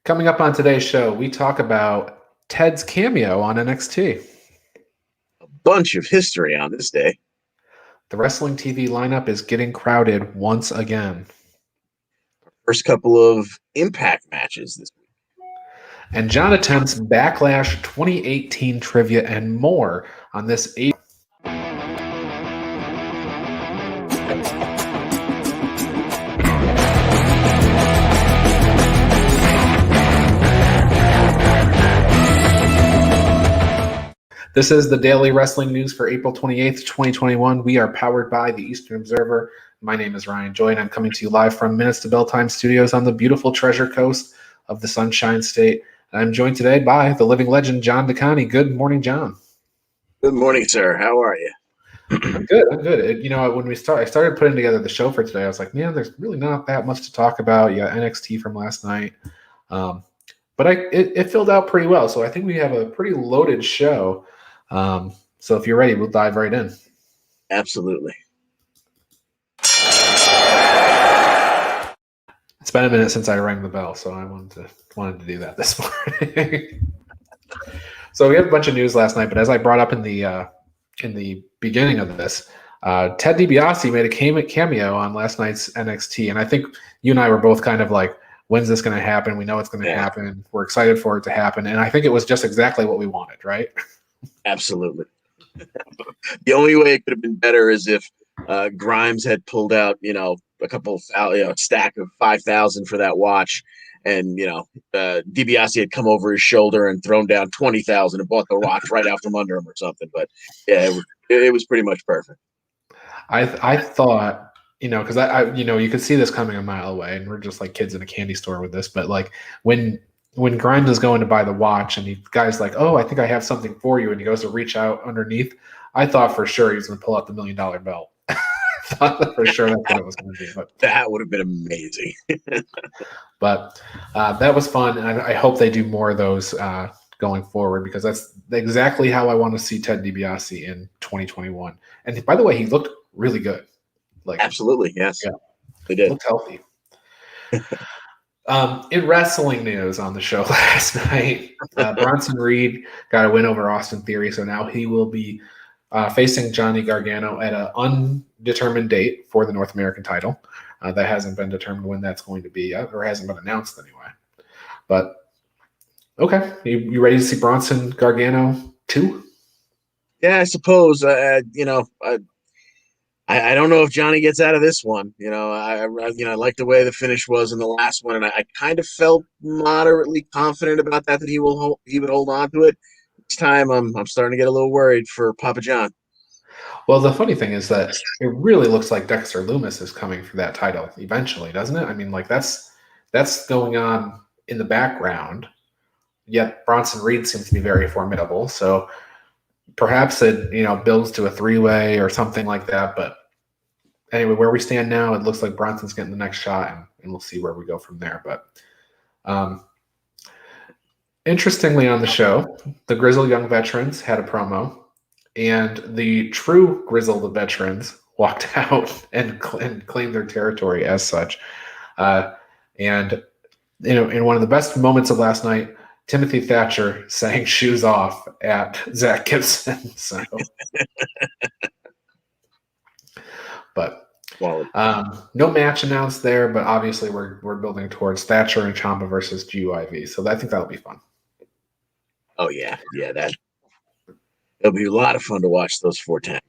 Coming up on today's show, we talk about Ted's cameo on NXT. Bunch of history on this day. The wrestling TV lineup is getting crowded once again. First couple of Impact matches this week. And John attempts Backlash 2018 trivia and more on this 8. This is the daily wrestling news for April 28th, 2021. We are powered by the Eastern Observer. My name is Ryan Joy, and I'm coming to you live from Minutes to Bell Time Studios on the beautiful Treasure Coast of the Sunshine State. And I'm joined today by the living legend, John DeConnie. Good morning, John. Good morning, sir. How are you? I'm good. When I started putting together the show for today, I was like, man, there's really not that much to talk about. Yeah, NXT from last night. But it filled out pretty well. So I think we have a pretty loaded show. So if you're ready, we'll dive right in. Absolutely. It's been a minute since I rang the bell, so I wanted to do that this morning. So we had a bunch of news last night, but as I brought up in the beginning of this, Ted DiBiase made a cameo on last night's NXT, and I think you and I were both kind of like, when's this going to happen? We know it's going to happen. We're excited for it to happen, and I think it was just exactly what we wanted, right? Absolutely. The only way it could have been better is if Grimes had pulled out, a couple of stack of 5,000 for that watch, and DiBiase had come over his shoulder and thrown down 20,000 and bought the watch right out from under him or something. But yeah, it was pretty much perfect. I thought, because I you could see this coming a mile away, and we're just like kids in a candy store with this. But like when Grimes is going to buy the watch and the guy's like, oh, I think I have something for you. And he goes to reach out underneath. I thought for sure he was going to pull out the $1 million belt. I thought for sure that's what it was going to be. But that would have been amazing. But that was fun. And I hope they do more of those going forward, because that's exactly how I want to see Ted DiBiase in 2021. And by the way, he looked really good. Absolutely. Yes. Yeah, he did. Looked healthy. In wrestling news on the show last night, Bronson Reed got a win over Austin Theory, so now he will be facing Johnny Gargano at an undetermined date for the North American title. That hasn't been determined when that's going to be yet, or hasn't been announced anyway. But, okay, you ready to see Bronson Gargano too? Yeah, I suppose. I don't know if Johnny gets out of this one. I like the way the finish was in the last one, and I kind of felt moderately confident about that he would hold on to it. This time, I'm starting to get a little worried for Papa John. Well, the funny thing is that it really looks like Dexter Lumis is coming for that title eventually, doesn't it? I mean, like that's going on in the background. Yet Bronson Reed seems to be very formidable. So perhaps it builds to a 3-way or something like that, but. Anyway, where we stand now, it looks like Bronson's getting the next shot, and we'll see where we go from there. But interestingly, on the show, the Grizzled Young Veterans had a promo, and the true Grizzled Veterans walked out and claimed their territory as such. And in one of the best moments of last night, Timothy Thatcher sang "Shoes Off" at Zach Gibson. So. But no match announced there, but obviously we're building towards Thatcher and Ciampa versus GUIV, so I think that'll be fun. Oh yeah, it'll be a lot of fun to watch those four tango.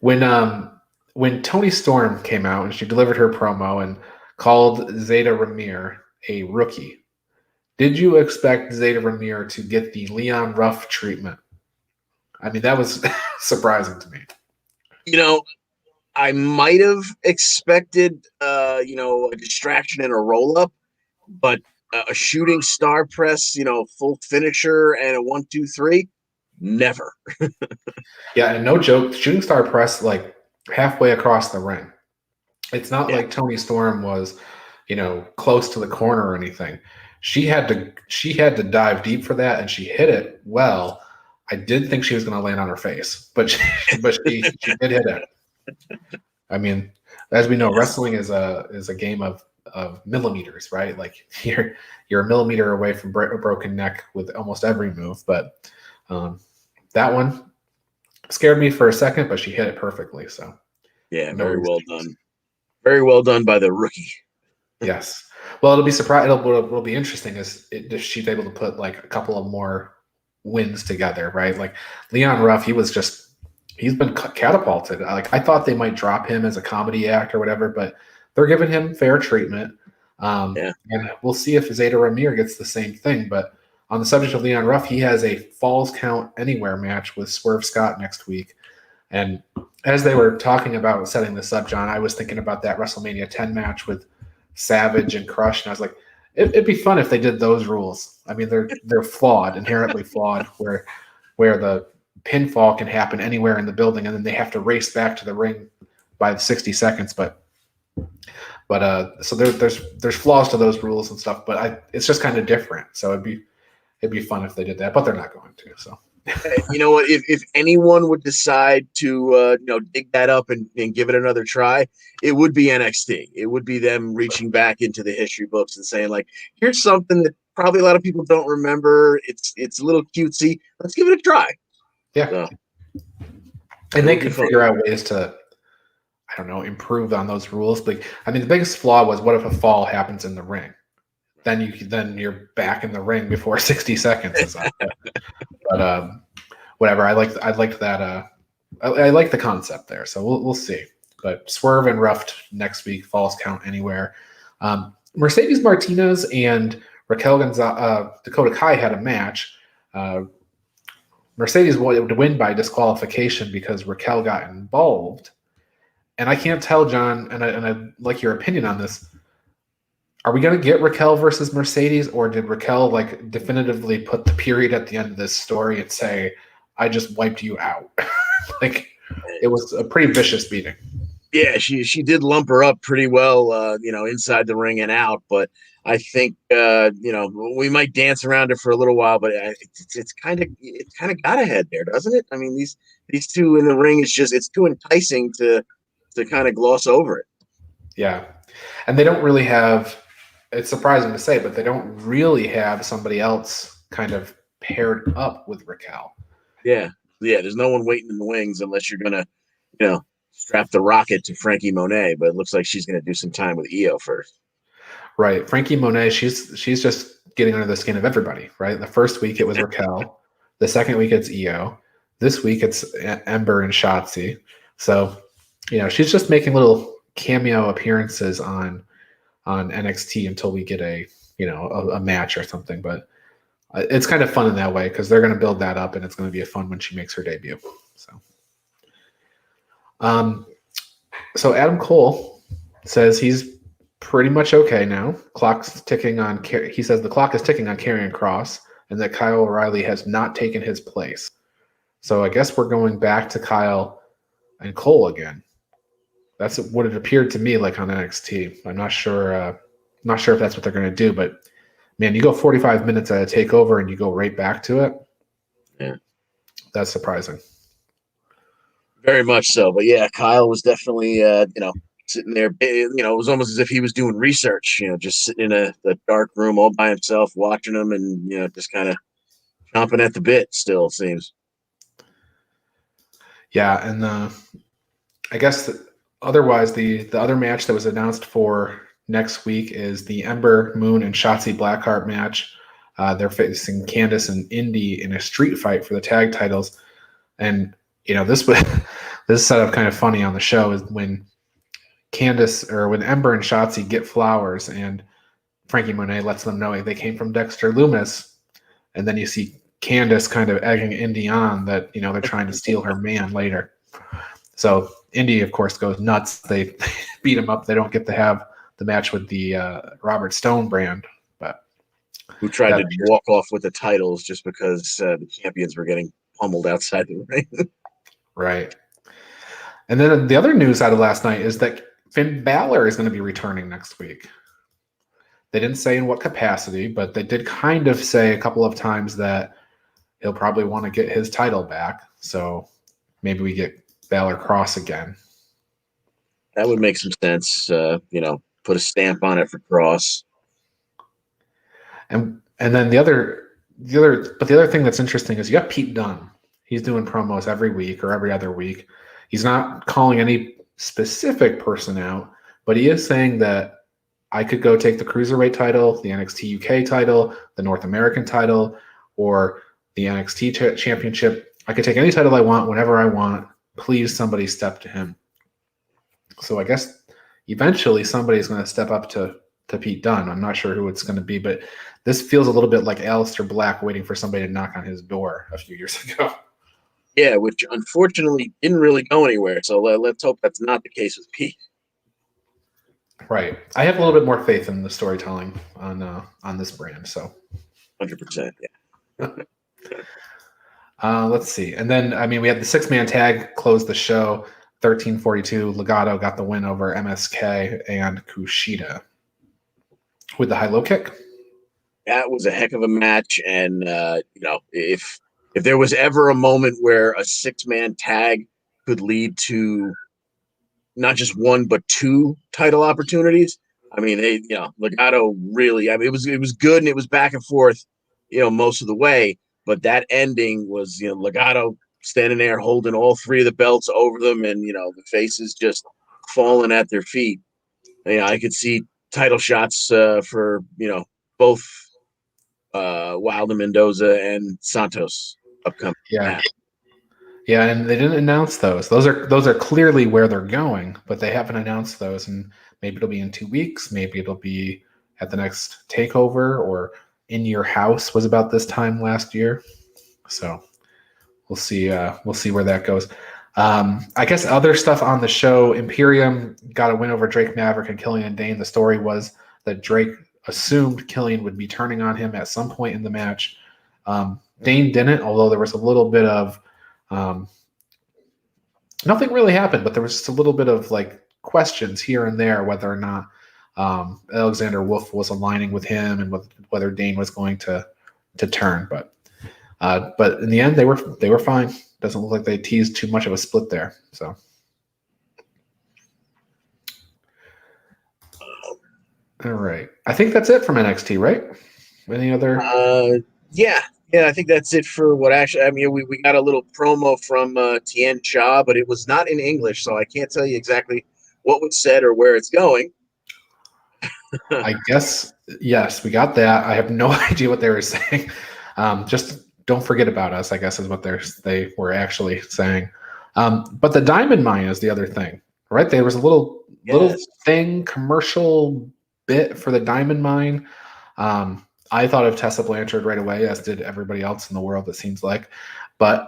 When Toni Storm came out and she delivered her promo and called Zeta Ramir a rookie, did you expect Zeta Ramir to get the Leon Ruff treatment? I mean, that was surprising to me. I might have expected, a distraction and a roll-up, but a shooting star press, full finisher and a 1-2-3, never. Yeah, and no joke, shooting star press like halfway across the ring. It's not like Toni Storm was, close to the corner or anything. She had to dive deep for that, and she hit it well. I did think she was going to land on her face, but she did hit it. I mean, as we know, wrestling is a game of millimeters, right? Like you're a millimeter away from a broken neck with almost every move. But that one scared me for a second, but she hit it perfectly. So Yeah, no very reason. well done. Very well done by the rookie. Yes. Well, it'll be what'll be interesting is if she's able to put like a couple of more wins together, right? Like Leon Ruff, he's been catapulted. Like I thought they might drop him as a comedy act or whatever, but they're giving him fair treatment. And we'll see if Zeta Ramir gets the same thing. But on the subject of Leon Ruff, he has a Falls Count Anywhere match with Swerve Scott next week. And as they were talking about setting this up, John, I was thinking about that WrestleMania 10 match with Savage and Crush, and I was like, it'd be fun if they did those rules. I mean, they're flawed, inherently flawed, where the pinfall can happen anywhere in the building, and then they have to race back to the ring by 60 seconds. But so there's flaws to those rules and stuff. But it's just kind of different. So it'd be fun if they did that, but they're not going to. So. You know what? If anyone would decide to dig that up and give it another try, it would be NXT. It would be them reaching back into the history books and saying, like, here's something that probably a lot of people don't remember. It's a little cutesy. Let's give it a try. Yeah. So, and they could figure out ways to, I don't know, improve on those rules. But I mean, the biggest flaw was, what if a fall happens in the ring? Then you're back in the ring before 60 seconds is up. But whatever. I liked that. I like the concept there. So we'll see. But Swerve and Ruff next week. Falls Count Anywhere. Mercedes Martinez and Raquel Dakota Kai had a match. Mercedes wanted to win by disqualification because Raquel got involved. And I can't tell, John, and I'd like your opinion on this. Are we going to get Raquel versus Mercedes, or did Raquel like definitively put the period at the end of this story and say, I just wiped you out? Like, it was a pretty vicious beating. Yeah, she did lump her up pretty well, inside the ring and out. But I think we might dance around it for a little while, but it's kind of got ahead there, doesn't it? I mean, these two in the ring, it's too enticing to kind of gloss over it. Yeah, and they don't really have. It's surprising to say, but they don't really have somebody else kind of paired up with Raquel. Yeah. There's no one waiting in the wings unless you're gonna, strap the rocket to Frankie Monet. But it looks like she's gonna do some time with Io first. Right, Frankie Monet. She's just getting under the skin of everybody. Right. The first week it was Raquel. The second week it's Io. This week it's Ember and Shotzi. So, she's just making little cameo appearances on NXT until we get a match or something. But it's kind of fun in that way because they're going to build that up, and it's going to be fun when she makes her debut. So Adam Cole says he's pretty much okay now. Clock's ticking on. He says the clock is ticking on Karrion Kross, and that Kyle O'Reilly has not taken his place. So I guess we're going back to Kyle and Cole again. That's what it appeared to me like on NXT. I'm not sure if that's what they're going to do, but man, you go 45 minutes at a takeover and you go right back to it. Yeah, that's surprising. Very much so. But yeah, Kyle was definitely, sitting there. It was almost as if he was doing research. Just sitting in a dark room all by himself, watching them, and just kind of chomping at the bit. Still, it seems. Yeah, and I guess otherwise, the other match that was announced for next week is the Ember Moon and Shotzi Blackheart match. They're facing Candice and Indy in a street fight for the tag titles. And this is set up kind of funny on the show is when Ember and Shotzi get flowers and Frankie Monet lets them know they came from Dexter Lumis, and then you see Candice kind of egging Indy on that they're trying to steal her man later. So Indy, of course, goes nuts. They beat him up. They don't get to have the match with the Robert Stone brand, but who tried to walk off with the titles just because the champions were getting pummeled outside the ring. Right. And then the other news out of last night is that Finn Balor is going to be returning next week. They didn't say in what capacity, but they did kind of say a couple of times that he'll probably want to get his title back. So maybe we get Balor Cross again. That would make some sense. put a stamp on it for Cross. And then the other thing that's interesting is you got Pete Dunne. He's doing promos every week or every other week. He's not calling any specific person out, but he is saying that I could go take the Cruiserweight title, the NXT UK title, the North American title, or the NXT championship. I could take any title I want whenever I want. Please, somebody step to him. So I guess eventually somebody's going to step up to Pete Dunne. I'm not sure who it's going to be, but this feels a little bit like Aleister Black waiting for somebody to knock on his door a few years ago. Yeah, which unfortunately didn't really go anywhere. So let's hope that's not the case with Pete. Right. I have a little bit more faith in the storytelling on this brand. So 100%. Yeah. Let's see. And then, I mean, we had the 6-man tag close the show. 13:42. Legato got the win over MSK and Kushida with the high-low kick. That was a heck of a match. And, if there was ever a moment where a 6-man tag could lead to not just one, but 2 title opportunities, I mean, Legato really, I mean, it was good and it was back and forth, most of the way. But that ending was, Legato standing there holding all 3 of the belts over them, and the faces just falling at their feet. I could see title shots for both Wilder, Mendoza, and Santos upcoming. Yeah, and they didn't announce those. Those are clearly where they're going, but they haven't announced those. And maybe it'll be in 2 weeks. Maybe it'll be at the next takeover, or In Your House was about this time last year. So we'll see. We'll see where that goes. I guess other stuff on the show: Imperium got a win over Drake Maverick and Killian Dane. The story was that Drake assumed Killian would be turning on him at some point in the match. Dane didn't, although there was a little bit of nothing really happened, but there was just a little bit of like questions here and there whether or not Alexander Wolf was aligning with him and whether Dane was going to turn. But in the end, they were fine. Doesn't look like they teased too much of a split there. So. All right. I think that's it from NXT, right? Any other? Yeah, I think that's it for what actually. I mean, we got a little promo from Tien Cha, but it was not in English, so I can't tell you exactly what was said or where it's going. I guess yes, we got that. I have no idea what they were saying. Just don't forget about us, I guess, is what they were actually saying. But the Diamond Mine is the other thing, right? There was a little thing, commercial bit for the Diamond Mine. I thought of Tessa Blanchard right away, as did everybody else in the world, it seems like. But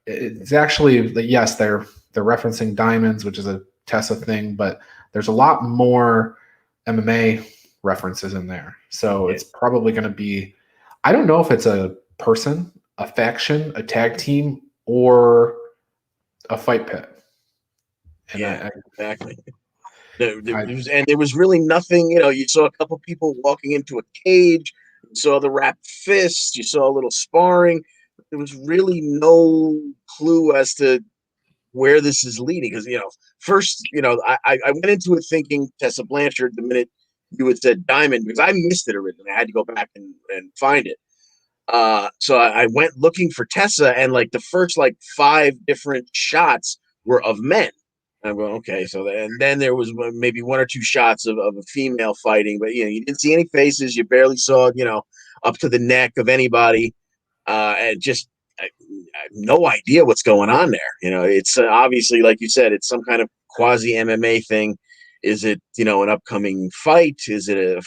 it's actually, yes, they're referencing diamonds, which is a Tessa thing, but there's a lot more MMA references in there. So it's probably going to be, I don't know if it's a person, a faction, a tag team, or a fight pit. And exactly. There was really nothing, you saw a couple people walking into a cage, you saw the wrapped fists, you saw a little sparring. There was really no clue as to where this is leading. Because, first, I went into it thinking Tessa Blanchard the minute you had said Diamond, because I missed it originally. I had to go back and find it. So I went looking for Tessa, and like the first 5 different shots were of men. I'm going, okay, so then there was maybe 1 or 2 shots of a female fighting, but you didn't see any faces. You barely saw up to the neck of anybody, and just I have no idea what's going on there. It's obviously, like you said, it's some kind of quasi MMA thing. Is it an upcoming fight? Is it a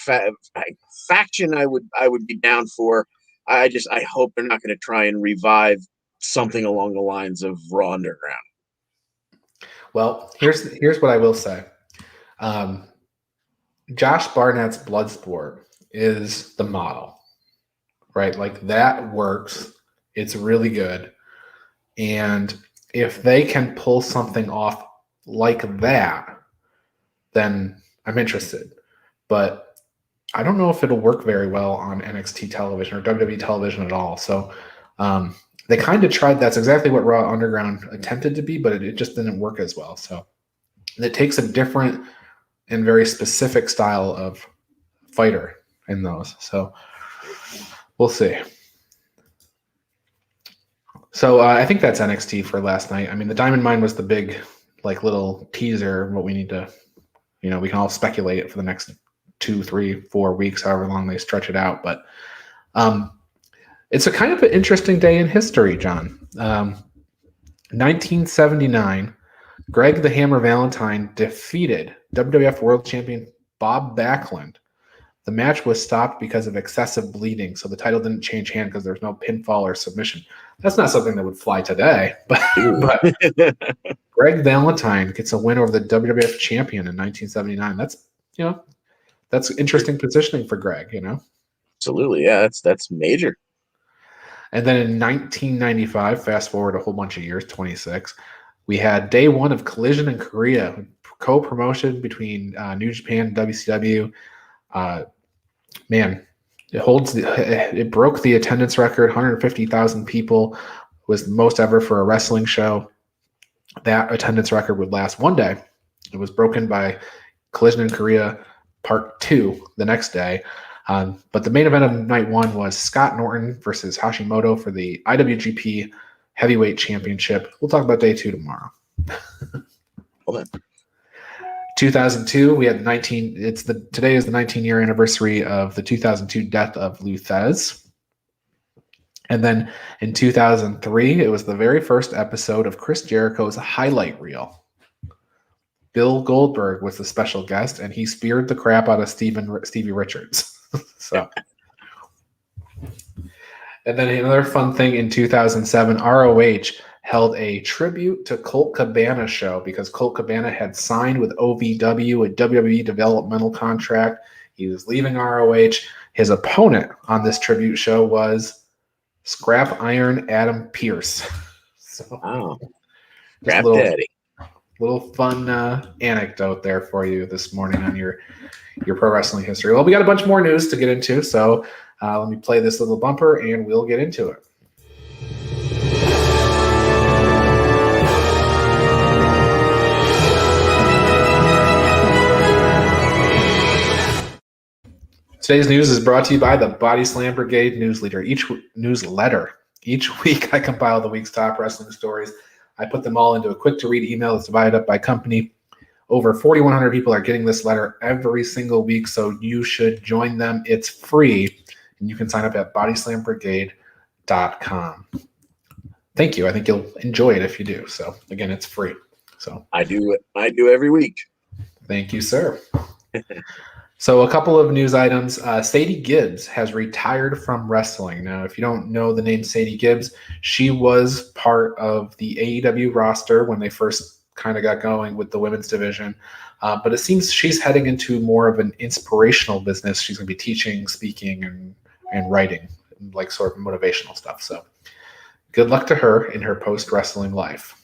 faction? I would be down for. I hope they're not going to try and revive something along the lines of Raw Underground. Well, here's what I will say. Josh Barnett's Bloodsport is the model, right? Like, that works. It's really good. And if they can pull something off like that, then I'm interested. But I don't know if it'll work very well on NXT television or WWE television at all. So they kind of tried. That's exactly what Raw Underground attempted to be, but it just didn't work as well. So it takes a different and very specific style of fighter in those. So we'll see. So I think that's NXT for last night. I mean, the Diamond Mine was the big, like, little teaser. What we need to, we can all speculate for the next 2, 3, 4 weeks, however long they stretch it out. But it's a kind of an interesting day in history, John. 1979, Greg the Hammer Valentine defeated WWF World Champion Bob Backlund. The match was stopped because of excessive bleeding, so the title didn't change hand because there's no pinfall or submission. That's not something that would fly today, but Greg Valentine gets a win over the WWF champion in 1979. That's interesting positioning for Greg, Absolutely, yeah, that's major. And then in 1995, fast forward a whole bunch of years, 26, we had day one of Collision in Korea, co-promotion between New Japan and WCW. Man, it broke the attendance record. 150,000 people was the most ever for a wrestling show. That attendance record would last one day. It was broken by Collision in Korea Part 2 the next day. But the main event of night one was Scott Norton versus Hashimoto for the IWGP Heavyweight Championship. We'll talk about day 2 tomorrow. Hold on. 2002, we had today is the 19-year anniversary of the 2002 death of Luthez. And then in 2003, it was the very first episode of Chris Jericho's highlight reel. Bill Goldberg was the special guest, and he speared the crap out of Stevie Richards. So, and then another fun thing in 2007, ROH held a tribute to Colt Cabana show because Colt Cabana had signed with OVW, a WWE developmental contract. He was leaving ROH. His opponent on this tribute show was Scrap Iron Adam Pearce. Wow. Scrap Daddy. Little fun anecdote there for you this morning on your pro wrestling history. Well, we got a bunch more news to get into, so let me play this little bumper and we'll get into it. Today's news is brought to you by the Body Slam Brigade newsletter. Each week, I compile the week's top wrestling stories. I put them all into a quick-to-read email that's divided up by company. Over 4,100 people are getting this letter every single week, so you should join them. It's free, and you can sign up at bodyslambrigade.com. Thank you. I think you'll enjoy it if you do. So, again, it's free. So I do every week. Thank you, sir. So a couple of news items. Sadie Gibbs has retired from wrestling. Now, if you don't know the name Sadie Gibbs, she was part of the AEW roster when they first kind of got going with the women's division. But it seems she's heading into more of an inspirational business. She's going to be teaching, speaking, and writing, like sort of motivational stuff. So good luck to her in her post-wrestling life.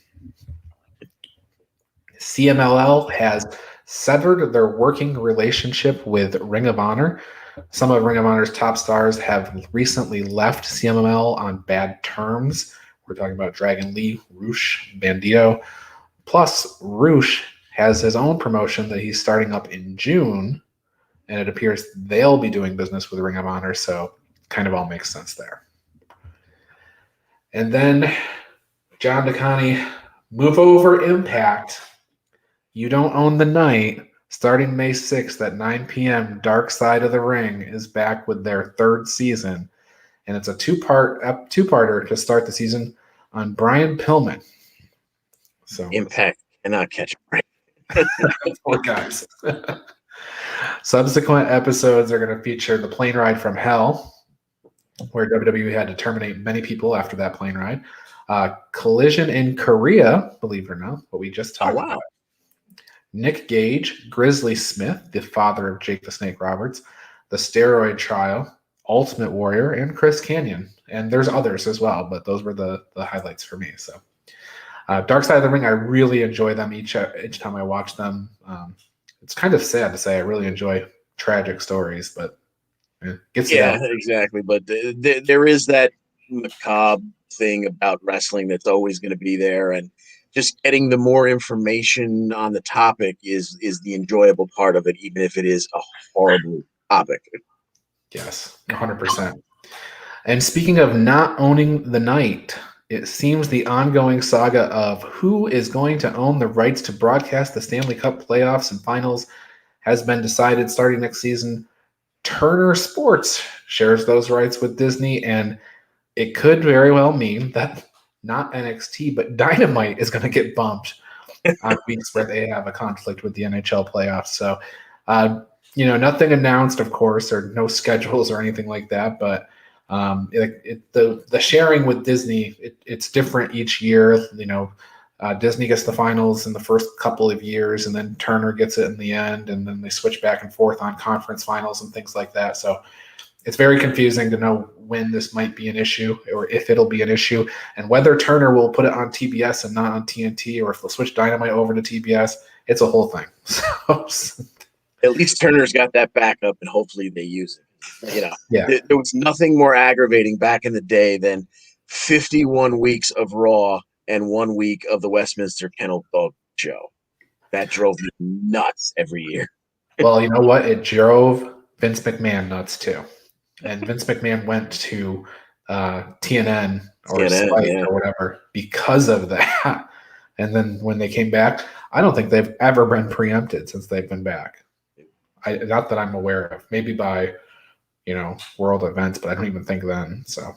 CMLL has severed their working relationship with Ring of Honor. Some of Ring of Honor's top stars have recently left CMLL on bad terms. We're talking about Dragon Lee, Roosh, Bandito. Plus, Roosh has his own promotion that he's starting up in June, and it appears they'll be doing business with Ring of Honor, so kind of all makes sense there. And then, John DeConnie, move over Impact. You Don't Own the Night, starting May 6th at 9 p.m., Dark Side of the Ring is back with their third season. And it's a two-parter to start the season on Brian Pillman. So Impact cannot catch a break. Poor guys. Subsequent episodes are going to feature the plane ride from hell, where WWE had to terminate many people after that plane ride. Collision in Korea, believe it or not, what we just talked about. Nick Gage, Grizzly Smith, the father of Jake the Snake Roberts, The Steroid Trial, Ultimate Warrior, and Chris Kanyon. And there's others as well, but those were the highlights for me. So, Dark Side of the Ring, I really enjoy them each time I watch them. It's kind of sad to say I really enjoy tragic stories, but exactly. But there is that macabre thing about wrestling that's always going to be there, and just getting the more information on the topic is the enjoyable part of it, even if it is a horrible topic. Yes, 100%. And speaking of not owning the night, it seems the ongoing saga of who is going to own the rights to broadcast the Stanley Cup playoffs and finals has been decided starting next season. Turner Sports shares those rights with Disney, and it could very well mean that not NXT, but Dynamite is going to get bumped on weeks where they have a conflict with the NHL playoffs. So, nothing announced, of course, or no schedules or anything like that. But the sharing with Disney, it's different each year. Disney gets the finals in the first couple of years, and then Turner gets it in the end, and then they switch back and forth on conference finals and things like that. So it's very confusing to know when this might be an issue or if it'll be an issue, and whether Turner will put it on TBS and not on TNT, or if they'll switch Dynamite over to TBS. It's a whole thing. So, At least Turner's got that backup, and hopefully they use it. Yeah. There was nothing more aggravating back in the day than 51 weeks of Raw and 1 week of the Westminster Kennel Dog Show. That drove me nuts every year. Well, you know what? It drove Vince McMahon nuts too. And Vince McMahon went to TNN or CNN, Spike yeah. or whatever because of that. And then when they came back, I don't think they've ever been preempted since they've been back. Not that I'm aware of. Maybe by, world events, but I don't even think then. So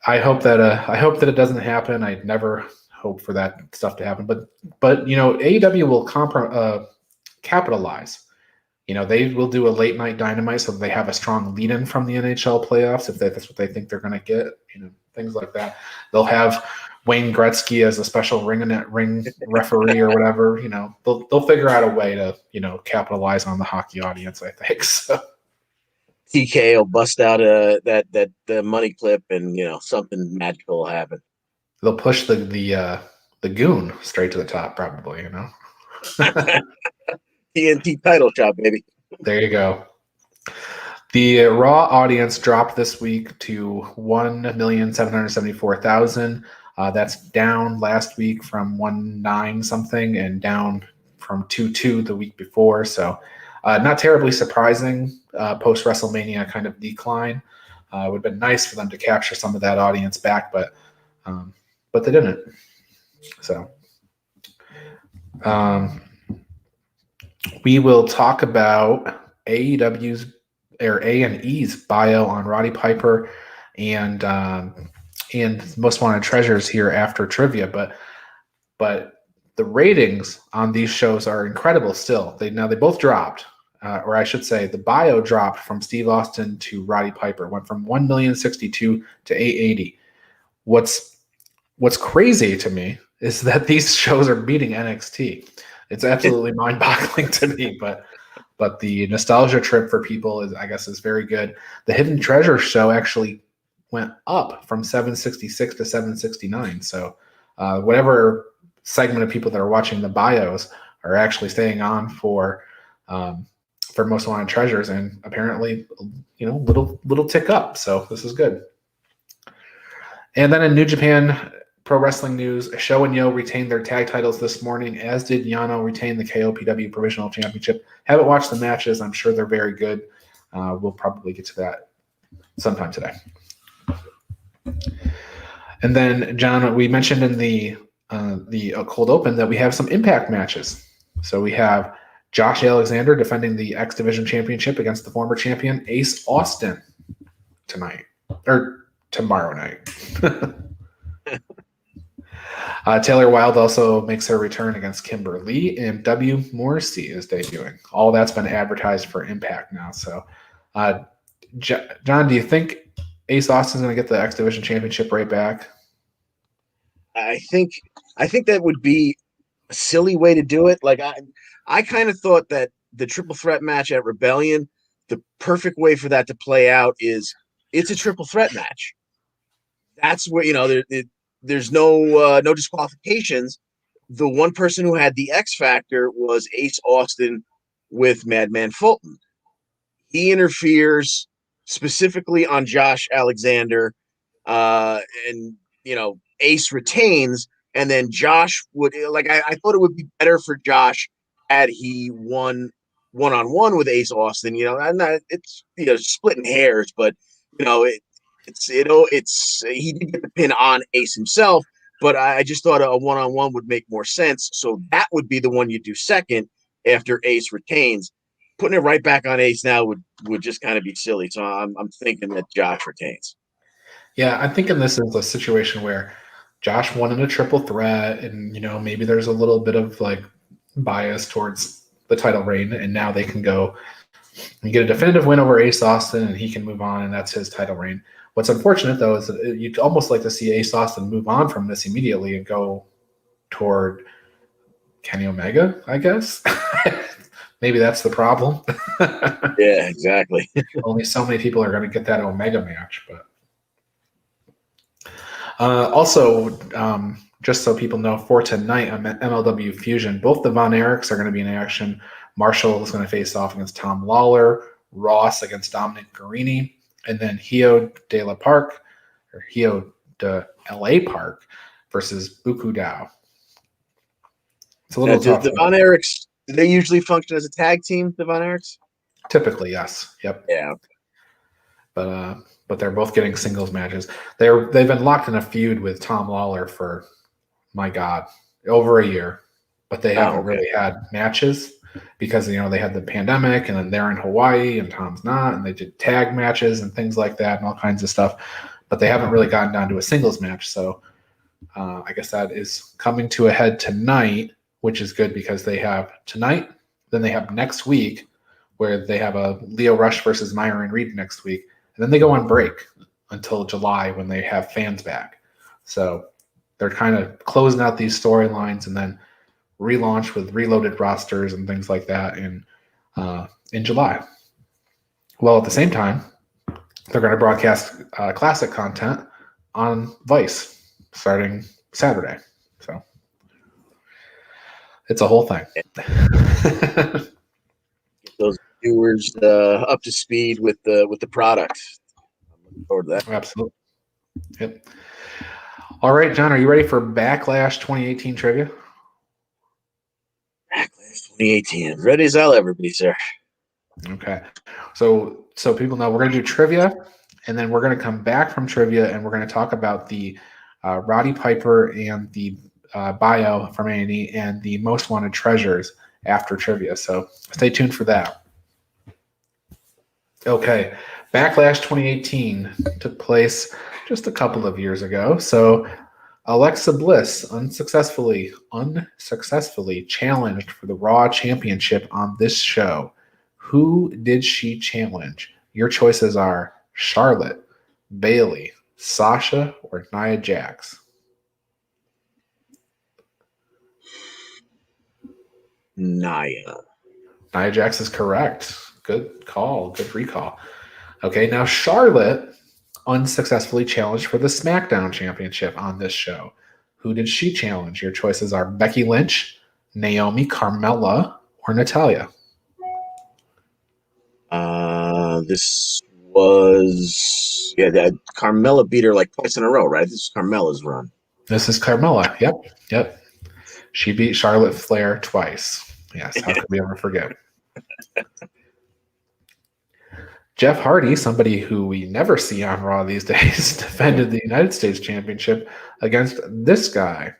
I hope that it doesn't happen. I'd never hope for that stuff to happen. But AEW will capitalize. They will do a late night Dynamite so they have a strong lead in from the NHL playoffs if that's what they think they're going to get. Things like that. They'll have Wayne Gretzky as a special ring referee or whatever. They'll figure out a way to capitalize on the hockey audience, I think. So TK will bust out that money clip, and something magical will happen. They'll push the goon straight to the top, probably. TNT title shot, baby. There you go. The Raw audience dropped this week to 1,774,000. That's down last week from 1.9 something and down from 2.2 the week before. So not terribly surprising post WrestleMania kind of decline. It would have been nice for them to capture some of that audience back, but they didn't. So we will talk about AEW's or A&E's bio on Roddy Piper and Most Wanted Treasures here after trivia, but the ratings on these shows are incredible still. They both dropped, or I should say the bio dropped from Steve Austin to Roddy Piper, went from 1,062,000 to 880. What's crazy to me is that these shows are beating NXT. It's absolutely mind-boggling to me, but the nostalgia trip for people is very good. The Hidden Treasure show actually went up from 766 to 769. So whatever segment of people that are watching the bios are actually staying on for Most Wanted Treasures, and apparently, little tick up. So this is good. And then in New Japan Pro Wrestling news, Show and Yo retained their tag titles this morning, as did Yano retain the KOPW Provisional Championship. Haven't watched the matches. I'm sure they're very good. We'll probably get to that sometime today. And then, John, we mentioned in the cold open that we have some Impact matches. So we have Josh Alexander defending the X Division Championship against the former champion Ace Austin tomorrow night. Taylor Wilde also makes her return against Kimber Lee, and W. Morrissey is debuting. All that's been advertised for Impact now. So, John, do you think Ace Austin's going to get the X Division Championship right back? I think that would be a silly way to do it. Like I kind of thought that the triple threat match at Rebellion, the perfect way for that to play out is it's a triple threat match. That's where there's no disqualifications. The one person who had the X factor was Ace Austin with Madman Fulton. He interferes specifically on Josh Alexander, and Ace retains, and then Josh would I thought it would be better for Josh had he won one-on-one with Ace Austin. It's splitting hairs, but it's he did get the pin on Ace himself, but I just thought a one-on-one would make more sense. So that would be the one you do second after Ace retains. Putting it right back on Ace now would just kind of be silly. So I'm thinking that Josh retains. Yeah, I'm thinking this is a situation where Josh won in a triple threat, and maybe there's a little bit of like bias towards the title reign, and now they can go and get a definitive win over Ace Austin, and he can move on, and that's his title reign. What's unfortunate though is that you'd almost like to see Ace Austin move on from this immediately and go toward Kenny Omega, I guess. Maybe that's the problem. Yeah, exactly. Only so many people are going to get that Omega match, but. Also, just so people know, for tonight on MLW Fusion, both the Von Erichs are going to be in action. Marshall is going to face off against Tom Lawler, Ross against Dominic Guarini, and then Hio de la Park, or Hio de LA Park versus Buku Dao. It's a little tough. The Von Erichs, do they usually function as a tag team, the Von Erichs? Typically, yes. Yep. Yeah. But they're both getting singles matches. They've been locked in a feud with Tom Lawler for, my God, over a year. But they haven't really had matches because, they had the pandemic, and then they're in Hawaii and Tom's not, and they did tag matches and things like that and all kinds of stuff. But they haven't really gotten down to a singles match. So I guess that is coming to a head tonight, which is good because they have tonight, then they have next week where they have a Leo Rush versus Myron Reed next week. And then they go on break until July when they have fans back. So they're kind of closing out these storylines and then relaunch with reloaded rosters and things like that in July. Well, at the same time, they're going to broadcast classic content on Vice starting Saturday. So it's a whole thing. Get those viewers up to speed with the product. I'm looking forward to that. Absolutely. Yep. All right, John, are you ready for Backlash 2018 trivia? Backlash 2018. Ready as I'll ever be, sir. Okay. So people know we're going to do trivia, and then we're going to come back from trivia, and we're going to talk about the Roddy Piper and the bio from A&E and the Most Wanted Treasures after trivia. So stay tuned for that. Okay. Backlash 2018 took place just a couple of years ago. So Alexa Bliss unsuccessfully challenged for the Raw Championship on this show. Who did she challenge? Your choices are Charlotte, Bayley, Sasha, or Nia Jax. Nia Jax is correct. Good call. Good recall. Okay, now Charlotte unsuccessfully challenged for the SmackDown Championship on this show. Who did she challenge? Your choices are Becky Lynch, Naomi, Carmella, or Natalya. This was Carmella beat her like twice in a row, right? This is Carmella's run. This is Carmella. Yep. She beat Charlotte Flair twice. Yes, how could we ever forget? Jeff Hardy, somebody who we never see on Raw these days, defended the United States Championship against this guy.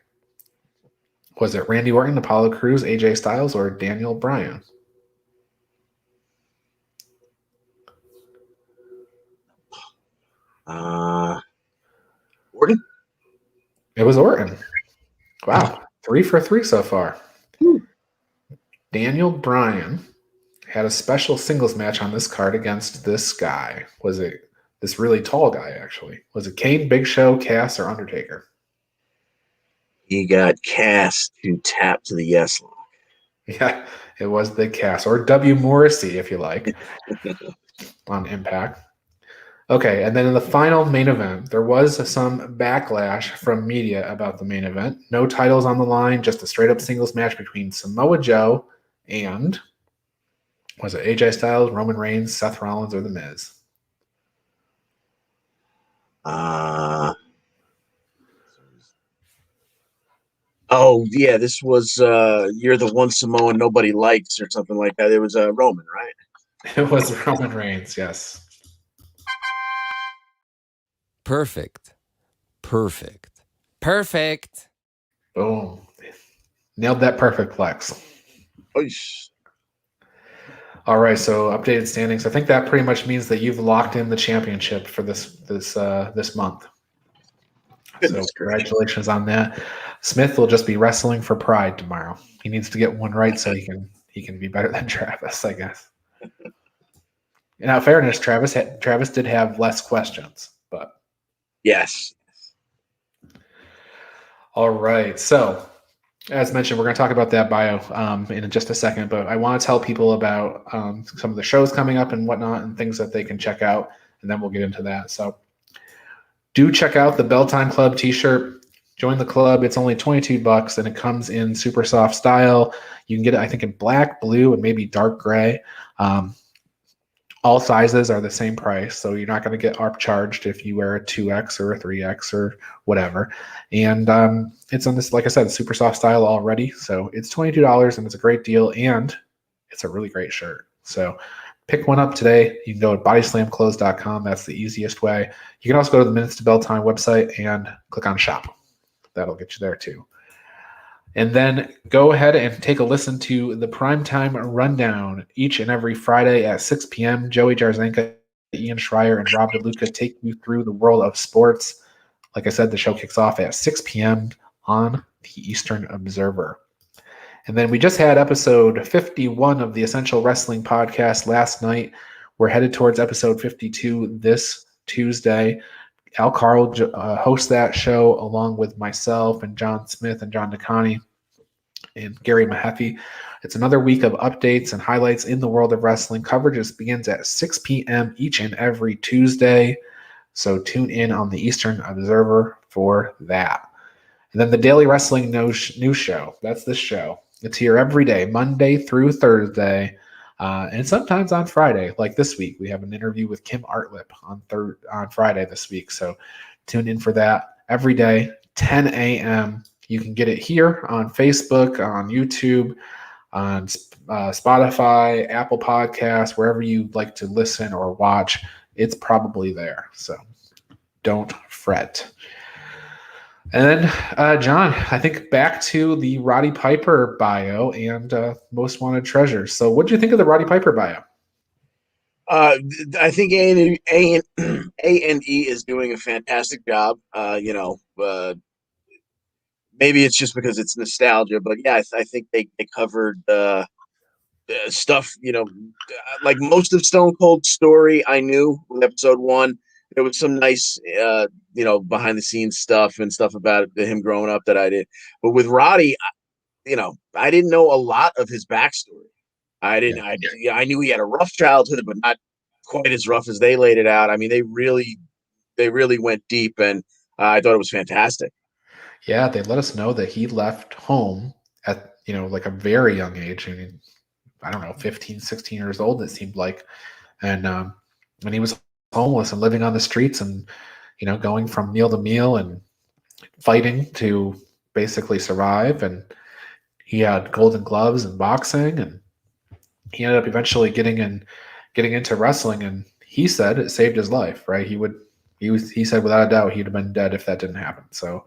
Was it Randy Orton, Apollo Crews, AJ Styles, or Daniel Bryan? Orton? It was Orton. Wow. 3 for 3 so far. Daniel Bryan had a special singles match on this card against this guy. Was it this really tall guy, actually? Was it Kane, Big Show, Cass, or Undertaker? He got Cass to tap to the yes lock. Yeah, it was Big Cass, or W. Morrissey, if you like, on Impact. Okay, and then in the final main event, there was some backlash from media about the main event. No titles on the line, just a straight-up singles match between Samoa Joe and, was it AJ Styles, Roman Reigns, Seth Rollins, or The Miz? Oh yeah, this was you're the one Samoan nobody likes or something like that. It was Roman, right? It was Roman Reigns, yes. Perfect. Perfect. Perfect. Boom. Nailed that perfect flex. Oish. All right, so updated standings. I think that pretty much means that you've locked in the championship for this month. So Goodness gracious. congratulations on that. Smith will just be wrestling for pride tomorrow. He needs to get one right so he can be better than Travis, I guess. In all fairness, Travis did have less questions, but Yes. all right. So as mentioned, we're going to talk about that bio in just a second, but I want to tell people about some of the shows coming up and whatnot and things that they can check out, and then we'll get into that. So do check out the Bell Time Club t-shirt. Join the club. It's only $22 and it comes in super soft style. You can get it, I think, in black, blue, and maybe dark gray. All sizes are the same price, so you're not going to get upcharged if you wear a 2X or a 3X or whatever. And it's on this, like I said, super soft style already. So it's $22 and it's a great deal and it's a really great shirt. So pick one up today. You can go to bodyslamclothes.com. That's the easiest way. You can also go to the Minutes to Bell Time website and click on shop. That'll get you there too. And then go ahead and take a listen to the Primetime Rundown each and every Friday at 6 p.m. Joey Jarzenka, Ian Schreier, and Rob DeLuca take you through the world of sports. Like I said, the show kicks off at 6 p.m. on the Eastern Observer. And then we just had episode 51 of the Essential Wrestling Podcast last night. We're headed towards episode 52 this Tuesday. Al Carl hosts that show along with myself and John Smith and John DeConi and Gary Mahaffey. It's another week of updates and highlights in the world of wrestling. Coverage begins at 6 p.m. each and every Tuesday. So tune in on the Eastern Observer for that. And then the Daily Wrestling News Show. That's this show. It's here every day, Monday through Thursday. And sometimes on Friday, like this week, we have an interview with Kim Artlip on Friday this week. So tune in for that every day, 10 a.m. You can get it here on Facebook, on YouTube, on Spotify, Apple Podcasts, wherever you like to listen or watch. It's probably there. So don't fret. And then, John, I think back to the Roddy Piper bio and Most Wanted Treasures. So what did you think of the Roddy Piper bio? I think A&E is doing a fantastic job. Maybe it's just because it's nostalgia, but yeah, I think they covered stuff. Like most of Stone Cold's story, I knew with episode 1. There was some nice, behind the scenes stuff and stuff about him growing up that I did. But with Roddy, I didn't know a lot of his backstory. I didn't. I knew he had a rough childhood, but not quite as rough as they laid it out. I mean, they really went deep, and I thought it was fantastic. Yeah, they let us know that he left home at, like a very young age. I mean, I don't know, 15, 16 years old, it seemed like. And when he was homeless and living on the streets and, going from meal to meal and fighting to basically survive. And he had golden gloves and boxing, and he ended up eventually getting into wrestling. And he said it saved his life, right? He said without a doubt he'd have been dead if that didn't happen. So,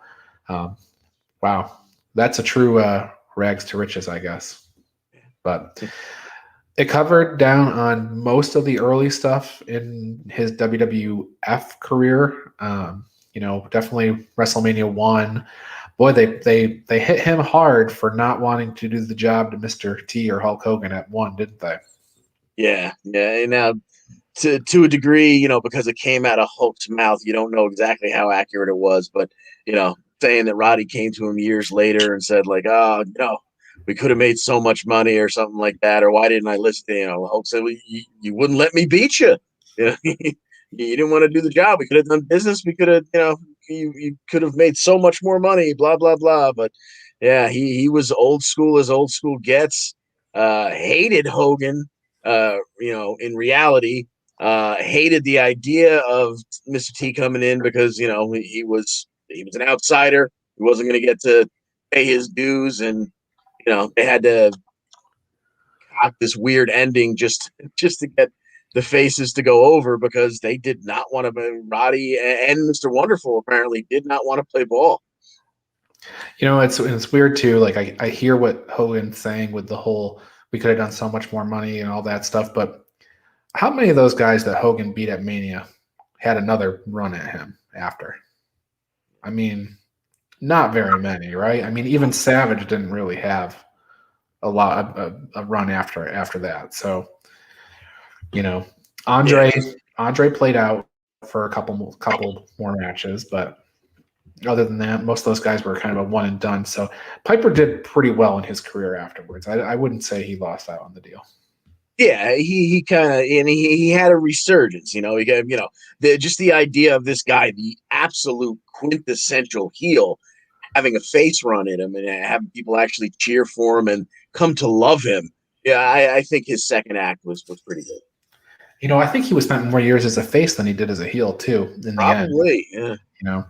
wow, that's a true rags to riches, I guess. But it covered down on most of the early stuff in his WWF career. Definitely WrestleMania 1. Boy, they hit him hard for not wanting to do the job to Mr. T or Hulk Hogan at 1, didn't they? Yeah. And now, to a degree, because it came out of Hulk's mouth, you don't know exactly how accurate it was, but saying that Roddy came to him years later and said like, "Oh, we could have made so much money," or something like that, or "Why didn't I listen?" Hulk said, well, you wouldn't let me beat you. You didn't want to do the job. We could have done business. We could have, you could have made so much more money. Blah blah blah. But yeah, he was old school as old school gets. Hated Hogan. In reality, hated the idea of Mr. T coming in because he was an outsider. He wasn't going to get to pay his dues, and they had to got this weird ending just to get the faces to go over because they did not want to. Roddy and Mr. Wonderful apparently did not want to play ball. It's weird too. Like I hear what Hogan's saying with the whole we could have done so much more money and all that stuff, but how many of those guys that Hogan beat at Mania had another run at him after? I mean, not very many, right? I mean, even Savage didn't really have a lot of a run after that. So, Andre played out for a couple more matches, but other than that, most of those guys were kind of a one and done. So Piper did pretty well in his career afterwards. I wouldn't say he lost out on the deal. Yeah, he kind of and he had a resurgence. He got just the idea of this guy, the absolute quintessential heel, having a face run at him and having people actually cheer for him and come to love him. Yeah, I think his second act was pretty good. I think he was spent more years as a face than he did as a heel too. In the end, probably, yeah.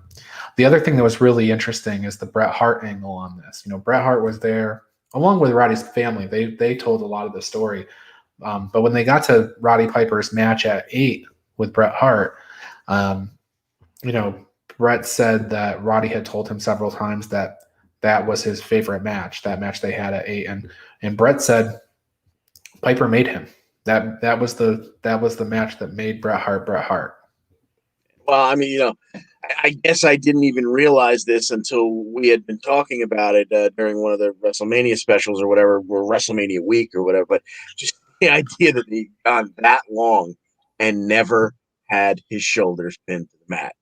The other thing that was really interesting is the Bret Hart angle on this. Bret Hart was there along with Roddy's family. They told a lot of the story. But when they got to Roddy Piper's match at 8 with Bret Hart, Bret said that Roddy had told him several times that was his favorite match, that match they had at 8. And Bret said Piper made him. That was the match that made Bret Hart Bret Hart. Well, I mean, I guess I didn't even realize this until we had been talking about it during one of the WrestleMania specials or whatever, or WrestleMania week or whatever. But just the idea that he'd gone that long and never had his shoulders pinned to the mat,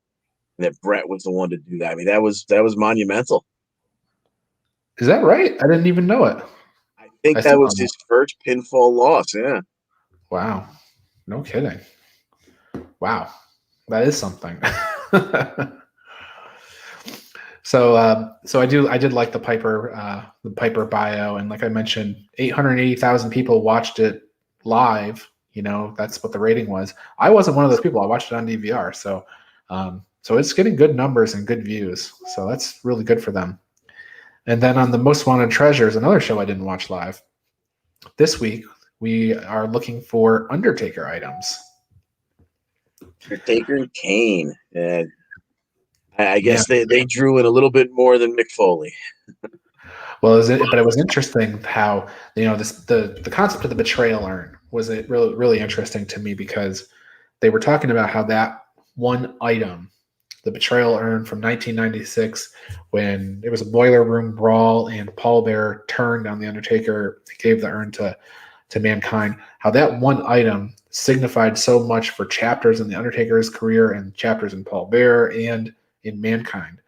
and that Bret was the one to do that. I mean, that was monumental. Is that right? I didn't even know it. I think that was his first pinfall loss. Yeah. Wow. No kidding. Wow. That is something. So I did like the Piper bio, and like I mentioned, 880,000 people watched it live. That's what the rating was. I wasn't one of those people. I watched it on DVR, so it's getting good numbers and good views. So that's really good for them. And then on the Most Wanted Treasures, another show I didn't watch live, this week we are looking for Undertaker items. Undertaker and Kane. I guess they drew in a little bit more than Mick Foley. Well, but it was interesting how the concept of the betrayal urn was really really interesting to me, because they were talking about how that one item, the betrayal urn from 1996, when it was a boiler room brawl and Paul Bearer turned on the Undertaker, gave the urn to Mankind, how that one item signified so much for chapters in the Undertaker's career and chapters in Paul Bearer and in Mankind.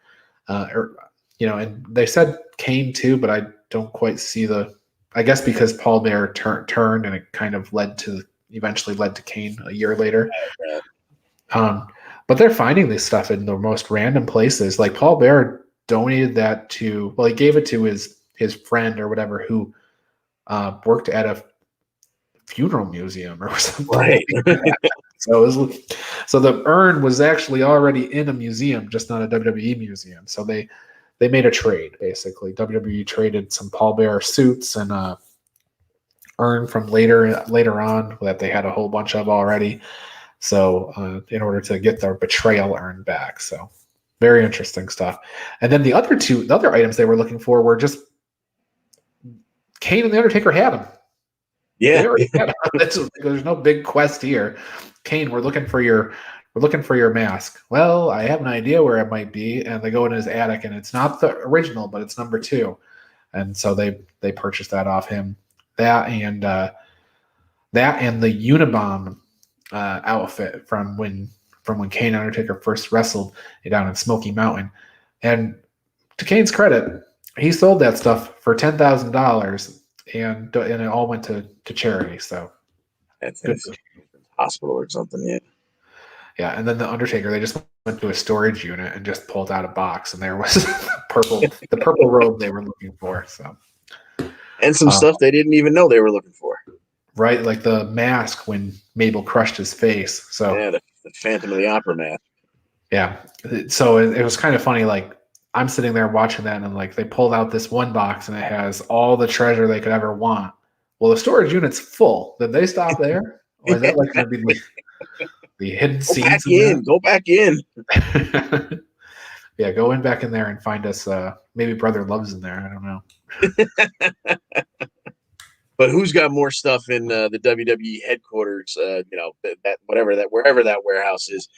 And they said Kane too, but I don't quite see I guess because Paul Bearer turned and it kind of eventually led to Kane a year later. But they're finding this stuff in the most random places. Like Paul Bearer donated that he gave it to his friend or whatever who worked at a funeral museum or something. Right. So the urn was actually already in a museum, just not a WWE museum. So they made a trade, basically. WWE traded some Paul Bearer suits and a urn from later on that they had a whole bunch of already. So in order to get their betrayal urn back. So very interesting stuff. And then the other items they were looking for were just Kane and the Undertaker had them. Yeah. There's no big quest here. Kane, we're looking for your mask. Well, I have an idea where it might be, and they go in his attic, and it's not the original, but it's number 2, and so they purchased that off him. That and the Unabomb outfit from when Kane and Undertaker first wrestled down in Smoky Mountain, and to Kane's credit, he sold that stuff for $10,000. And it all went to charity. So that's good. Hospital or something. Yeah. Yeah. And then the Undertaker, they just went to a storage unit and just pulled out a box, and there was the purple robe they were looking for. So, and some stuff they didn't even know they were looking for. Right, like the mask when Mabel crushed his face. So yeah, the Phantom of the Opera mask. Yeah. So it was kind of funny. Like I'm sitting there watching that, and I'm like, they pulled out this one box, and it has all the treasure they could ever want. Well, the storage unit's full. Did they stop there? Or is that like going to be the hidden Go back scenes in in. Go back in. that? Yeah, go in back in there and find us. Maybe Brother Love's in there. I don't know. But who's got more stuff in the WWE headquarters? That wherever that warehouse is,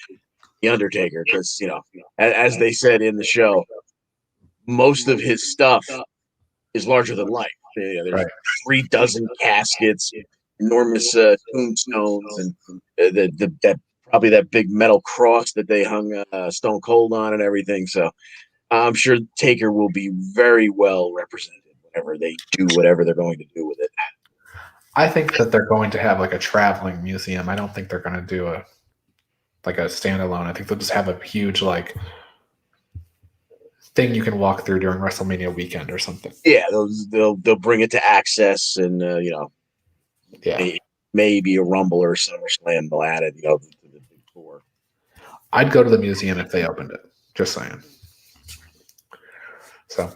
the Undertaker. Because as they said in the show, most of his stuff is larger than life. There's Right. 3 dozen caskets, enormous tombstones, and that probably that big metal cross that they hung Stone Cold on and everything. So I'm sure Taker will be very well represented whenever they do whatever they're going to do with it. I think that they're going to have like a traveling museum. I don't think they're going to do a standalone. I think they'll just have a huge like thing you can walk through during WrestleMania weekend or something. Yeah, they'll bring it to Access, and Yeah, maybe a Rumble or SummerSlam they'll add it. The big 4. I'd go to the museum if they opened it. Just saying. So,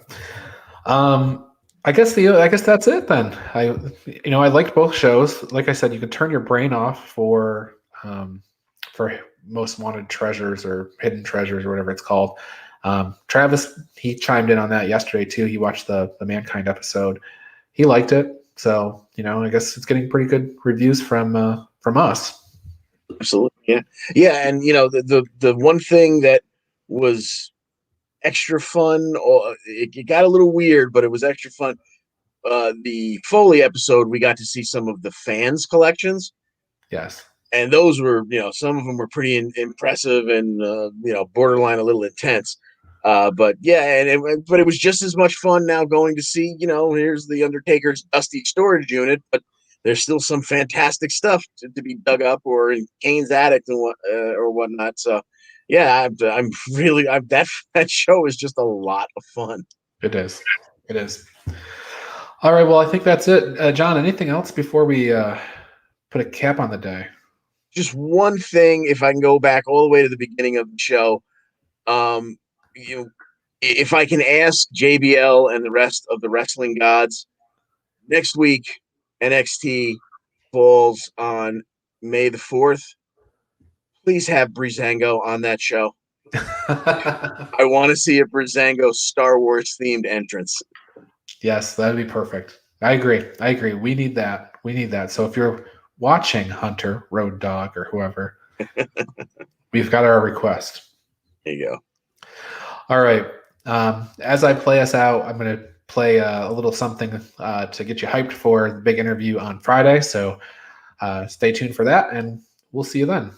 I guess that's it then. I liked both shows. Like I said, you can turn your brain off for Most Wanted Treasures or Hidden Treasures or whatever it's called. Travis, he chimed in on that yesterday too. He watched the Mankind episode. He liked it. So, I guess it's getting pretty good reviews from us. Absolutely. Yeah. And the one thing that was extra fun, or it got a little weird, but it was extra fun. The Foley episode, we got to see some of the fans' collections. Yes. And those were, some of them were pretty impressive and, borderline a little intense. But yeah, but it was just as much fun now going to see, here's the Undertaker's dusty storage unit, but there's still some fantastic stuff to be dug up, or in Kane's attic and whatnot. So yeah, that show is just a lot of fun. It is. All right. Well, I think that's it. John, anything else before we put a cap on the day? Just one thing, if I can go back all the way to the beginning of the show, if I can ask JBL and the rest of the wrestling gods, next week NXT falls on May the 4th. Please have Breezango on that show. I want to see a Breezango Star Wars themed entrance. Yes, that'd be perfect. I agree. We need that. So if you're watching, Hunter, Road Dog, or whoever, we've got our request. There you go. All right. As I play us out, I'm going to play a little something to get you hyped for the big interview on Friday. So stay tuned for that, and we'll see you then.